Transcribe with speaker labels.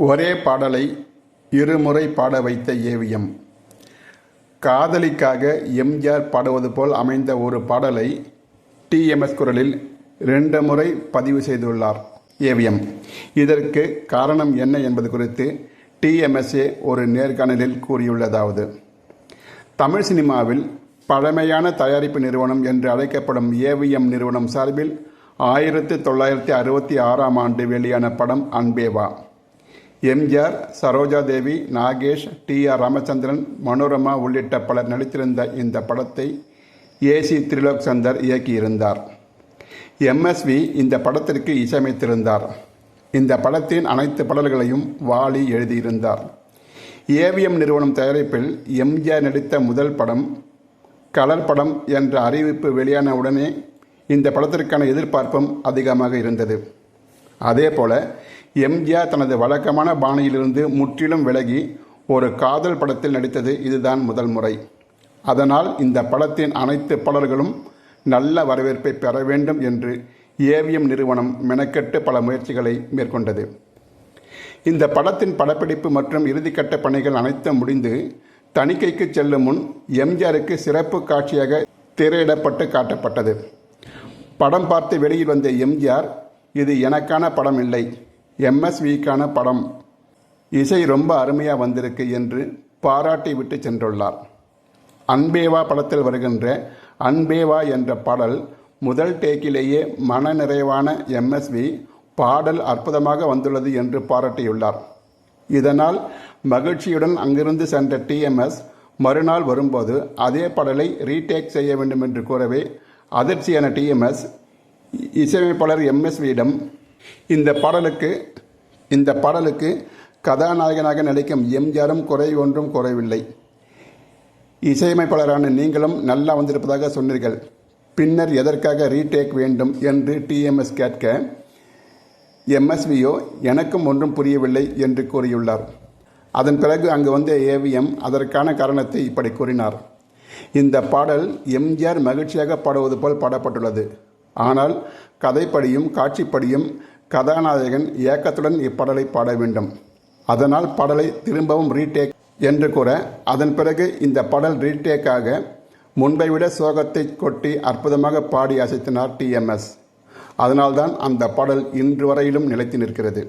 Speaker 1: ஒரே பாடலை இருமுறை பாட வைத்த ஏவிஎம். காதலிக்காக எம்ஜிஆர் பாடுவது போல் அமைந்த ஒரு பாடலை டிஎம்எஸ் குரலில் 2 முறை பதிவு செய்துள்ளார் ஏவிஎம். இதற்கு காரணம் என்ன என்பது குறித்து டிஎம்எஸ்ஏ ஒரு நேர்காணலில் கூறியுள்ளதாவது: தமிழ் சினிமாவில் பழமையான தயாரிப்பு நிறுவனம் என்று அழைக்கப்படும் ஏவிஎம் நிறுவனம் சார்பில் 1966ஆம் ஆண்டு வெளியான படம் அன்பே வா. எம்ஜிஆர், சரோஜா தேவி, நாகேஷ், டி.ஆர். ராமச்சந்திரன், மனோரமா உள்ளிட்ட பலர் நடித்திருந்த இந்த படத்தை ஏசி திரிலோக் சந்தர் இயக்கியிருந்தார். எம்எஸ்வி இந்த படத்திற்கு இசையமைத்திருந்தார். இந்த படத்தின் அனைத்து பாடல்களையும் வாலி எழுதியிருந்தார். ஏவிஎம் நிறுவனம் தயாரிப்பில் எம்ஜிஆர் நடித்த முதல் படம் கலர் படம் என்ற அறிவிப்பு வெளியான உடனே இந்த படத்திற்கான எதிர்பார்ப்பும் அதிகமாக இருந்தது. அதேபோல எம்ஜிஆர் தனது வழக்கமான பாணியிலிருந்து முற்றிலும் விலகி ஒரு காதல் படத்தில் நடித்தது இதுதான் முதல் முறை. அதனால் இந்த படத்தின் அனைத்து பாடல்களும் நல்ல வரவேற்பை பெற வேண்டும் என்று ஏவிஎம் நிறுவனம் மெனக்கெட்டு பல முயற்சிகளை மேற்கொண்டது. இந்த படத்தின் படப்பிடிப்பு மற்றும் இறுதிக்கட்ட பணிகள் அனைத்தும் முடிந்து தணிக்கைக்கு செல்லும் முன் எம்ஜிஆருக்கு சிறப்பு காட்சியாக திரையிடப்பட்டு காட்டப்பட்டது. படம் பார்த்து வெளியில் வந்த எம்ஜிஆர், இது எனக்கான படம் இல்லை, எம்எஸ்விக்கான படம், இசை ரொம்ப அருமையாக வந்திருக்கு என்று பாராட்டி விட்டு சென்றுள்ளார். அன்பேவா படத்தில் வருகின்ற அன்பேவா என்ற பாடல் முதல் டேக்கிலேயே மன நிறைவான எம்எஸ்வி பாடல் அற்புதமாக வந்துள்ளது என்று பாராட்டியுள்ளார். இதனால் மகிழ்ச்சியுடன் அங்கிருந்து சென்ற டிஎம்எஸ் மறுநாள் வரும்போது அதே பாடலை ரீடேக் செய்ய வேண்டும் என்று கூறவே அதிர்ச்சியான டிஎம்எஸ் இசையமைப்பாளர் எம்எஸ்வியிடம் இந்த பாடலுக்கு கதாநாயகனாக நடிக்கும் எம்ஜிஆரும் குறை ஒன்றும் குறைவில்லை, இசையமைப்பாளரான நீங்களும் நல்லா வந்திருப்பதாக சொன்னீர்கள், பின்னர் எதற்காக ரீடேக் வேண்டும் என்று டிஎம்எஸ் கேட்க எம்எஸ்வியோ எனக்கும் ஒன்றும் புரியவில்லை என்று கூறியுள்ளார். அதன் பிறகு அங்கு வந்த ஏவிஎம் அதற்கான காரணத்தை இப்படி கூறினார்: இந்த பாடல் எம்ஜிஆர் மகிழ்ச்சியாக பாடுவது போல் பாடப்பட்டுள்ளது. ஆனால் கதைப்படியும் காட்சிப்படியும் கதாநாயகன் ஏக்கத்துடன் இப்பாடலை பாட வேண்டும். அதனால் பாடலை திரும்பவும் ரீடேக் என்று கூற, அதன் பிறகு இந்த பாடல் ரீடேக்காக முன்பை விட சோகத்தை கொட்டி அற்புதமாக பாடி அசைத்தினார் டிஎம்எஸ். அதனால்தான் அந்த பாடல் இன்று வரையிலும் நிலைத்து நிற்கிறது.